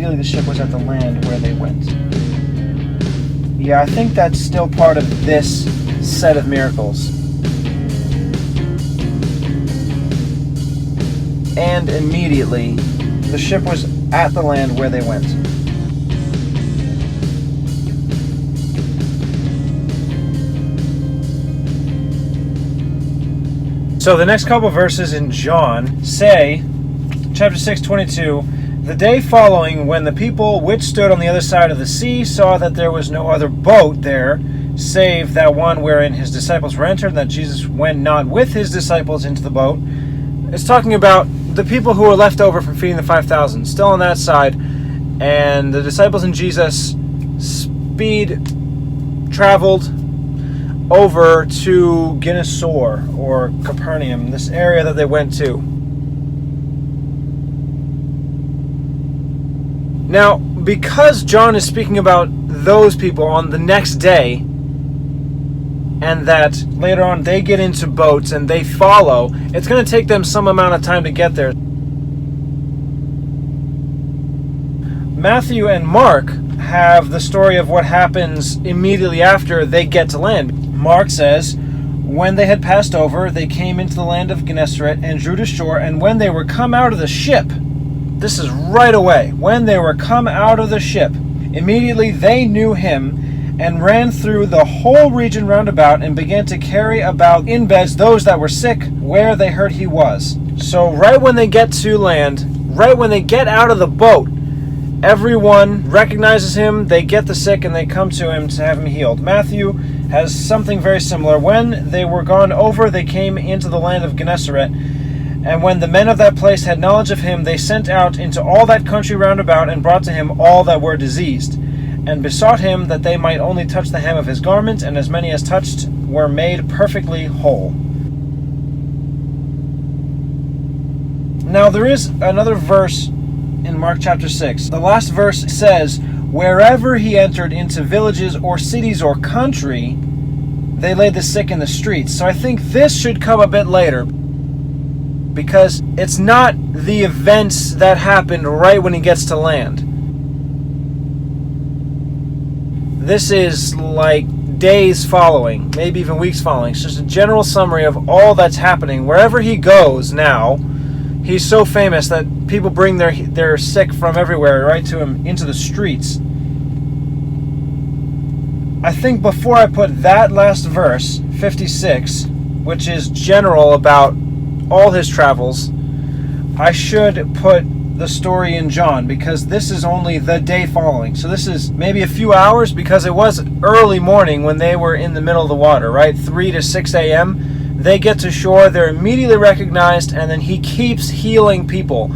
immediately the ship was at the land where they went. Yeah, I think that's still part of this set of miracles. And immediately the ship was at the land where they went. So the next couple verses in John say, chapter 6:22, the day following, when the people which stood on the other side of the sea saw that there was no other boat there, save that one wherein his disciples were entered, and that Jesus went not with his disciples into the boat. It's talking about the people who were left over from feeding the 5,000, still on that side, and the disciples and Jesus traveled over to Gennesaret or Capernaum, this area that they went to. Now, because John is speaking about those people on the next day, and that later on they get into boats and they follow, it's going to take them some amount of time to get there. Matthew and Mark have the story of what happens immediately after they get to land. Mark says, when they had passed over, they came into the land of Gennesaret and drew to shore, and when they were come out of the ship, this is right away, when they were come out of the ship, immediately they knew him, and ran through the whole region round about, and began to carry about in beds those that were sick, where they heard he was. So right when they get to land, right when they get out of the boat, everyone recognizes him, they get the sick, and they come to him to have him healed. Matthew has something very similar. When they were gone over, they came into the land of Gennesaret, and when the men of that place had knowledge of him, they sent out into all that country round about, and brought to him all that were diseased, and besought him that they might only touch the hem of his garment, and as many as touched were made perfectly whole. Now there is another verse in Mark chapter 6. The last verse says, wherever he entered into villages or cities or country, they laid the sick in the streets. So I think this should come a bit later, because it's not the events that happened right when he gets to land. This is like days following, maybe even weeks following. It's just a general summary of all that's happening. Wherever he goes now, he's so famous that people bring their sick from everywhere right to him into the streets. I think before I put that last verse, 56, which is general about all his travels, I should put the story in John, because this is only the day following. So this is maybe a few hours, because it was early morning when they were in the middle of the water, right? 3 to 6 a.m. They get to shore, they're immediately recognized, and then he keeps healing people.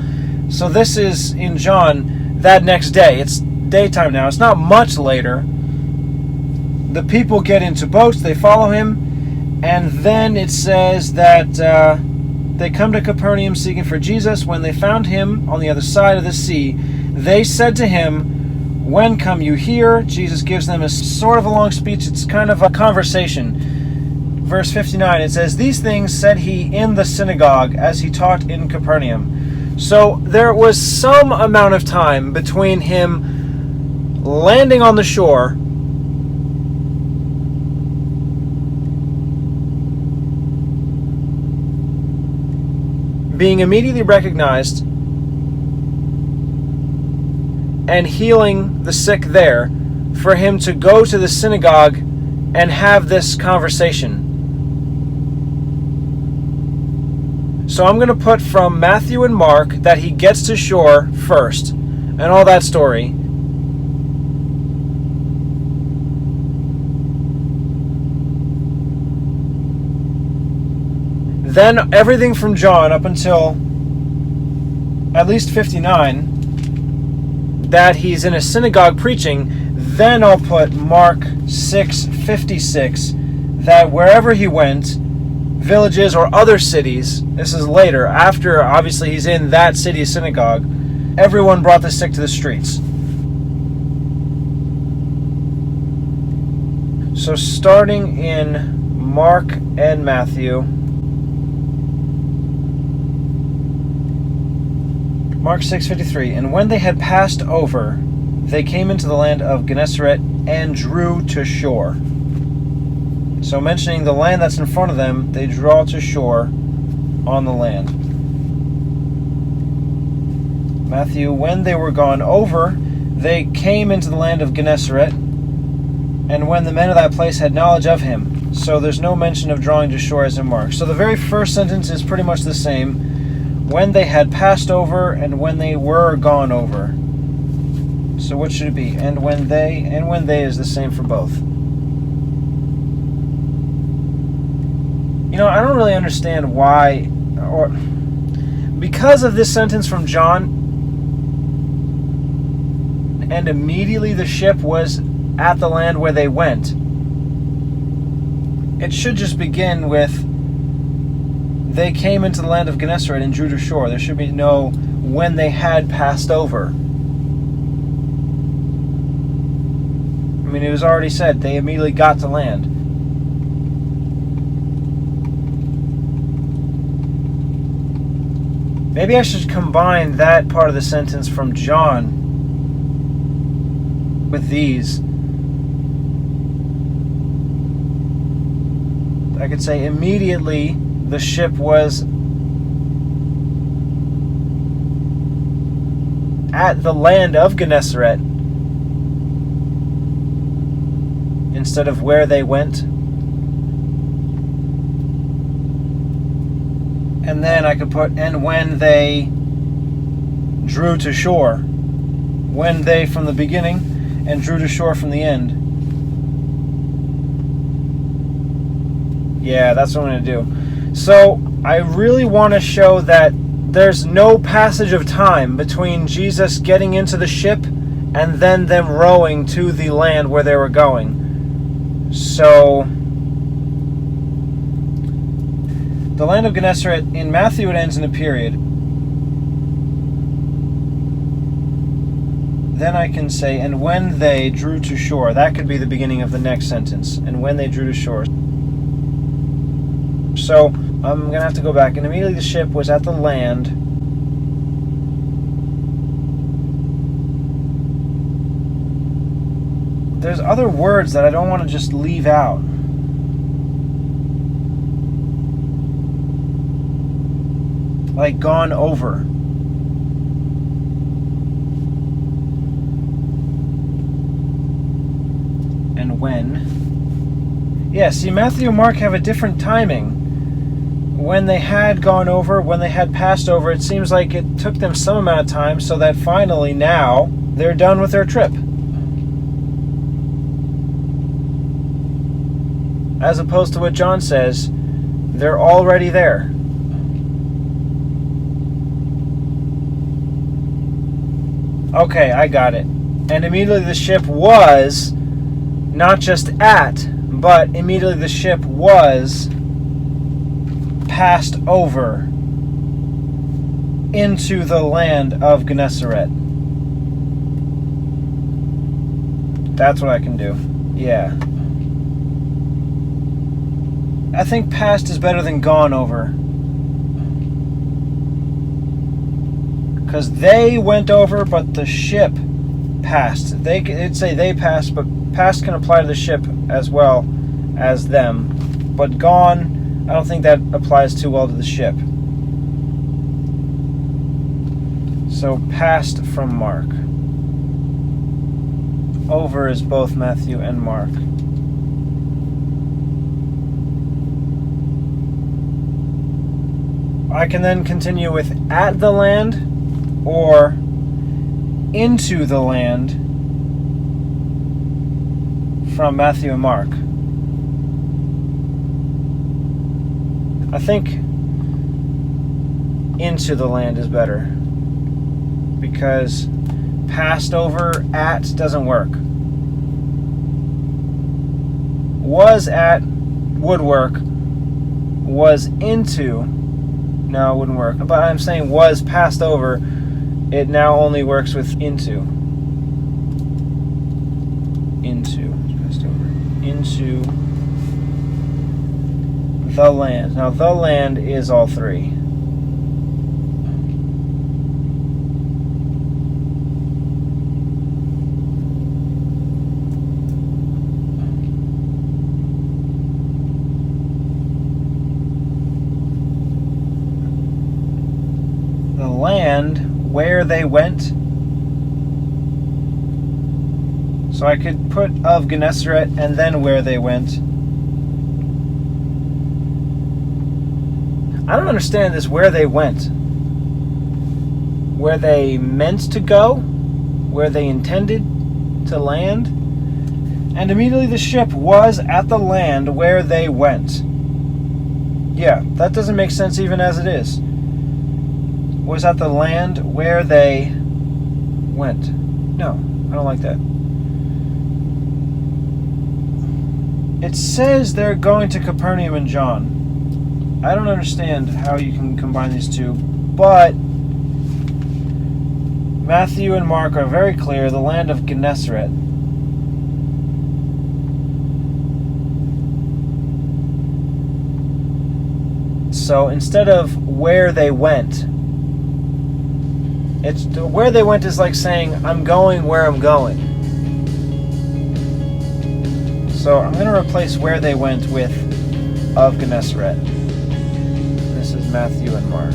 So this is in John that next day. It's daytime now. It's not much later. The people get into boats, they follow him, and then it says that they come to Capernaum seeking for Jesus. When they found him on the other side of the sea, they said to him, when come you here? Jesus gives them a sort of a long speech. It's kind of a conversation. Verse 59, it says, these things said he in the synagogue as he taught in Capernaum. So there was some amount of time between him landing on the shore being immediately recognized and healing the sick there, for him to go to the synagogue and have this conversation. So I'm going to put from Matthew and Mark that he gets to shore first, and all that story. Then everything from John up until at least 59, that he's in a synagogue preaching. Then I'll put Mark 6:56, that wherever he went, villages or other cities, this is later, after obviously he's in that city's synagogue, everyone brought the sick to the streets. So starting in Mark and Matthew, Mark 6:53. And when they had passed over, they came into the land of Gennesaret and drew to shore. So mentioning the land that's in front of them, they draw to shore on the land. Matthew, when they were gone over, they came into the land of Gennesaret, and when the men of that place had knowledge of him. So there's no mention of drawing to shore as in Mark. So the very first sentence is pretty much the same. When they had passed over, and when they were gone over. So what should it be? And when they is the same for both. I don't really understand why, or because of this sentence from John, and immediately the ship was at the land where they went. It should just begin with, they came into the land of Gennesaret and drew to shore. There should be no, when they had passed over. It was already said, they immediately got to land. Maybe I should combine that part of the sentence from John with these. I could say immediately the ship was at the land of Gennesaret instead of where they went. And then I could put, and when they drew to shore. When they from the beginning, and drew to shore from the end. Yeah, that's what I'm going to do. So, I really want to show that there's no passage of time between Jesus getting into the ship and then them rowing to the land where they were going. So, the land of Gennesaret, in Matthew it ends in a period. Then I can say, and when they drew to shore. That could be the beginning of the next sentence. And when they drew to shore. So, I'm going to have to go back. And immediately the ship was at the land. There's other words that I don't want to just leave out. Like gone over. And when. Yeah, see, Matthew and Mark have a different timing. When they had gone over, when they had passed over, it seems like it took them some amount of time so that finally now they're done with their trip. As opposed to what John says, they're already there. Okay, I got it. And immediately the ship was, not just at, but immediately the ship was passed over into the land of Gennesaret. That's what I can do. Yeah. I think past is better than gone over. Because they went over, but the ship passed. It'd say they passed, but past can apply to the ship as well as them. But gone, I don't think that applies too well to the ship. So past from Mark. Over is both Matthew and Mark. I can then continue with at the land or into the land from Matthew and Mark. I think into the land is better because passed over at doesn't work. Was at would work. Was into, no, it wouldn't work. But I'm saying was passed over, it now only works with into. Into, passed over. Into the land. Now the land is all three. where they went. So I could put of Gennesaret and then where they went. I don't understand this where they went. Where they meant to go? Where they intended to land? And immediately the ship was at the land where they went. Yeah, that doesn't make sense even as it is. Was at the land where they went. No, I don't like that. It says they're going to Capernaum and John. I don't understand how you can combine these two, but Matthew and Mark are very clear, the land of Gennesaret. So instead of where they went, it's where they went is like saying, I'm going where I'm going. So I'm going to replace where they went with of Gennesaret. This is Matthew and Mark.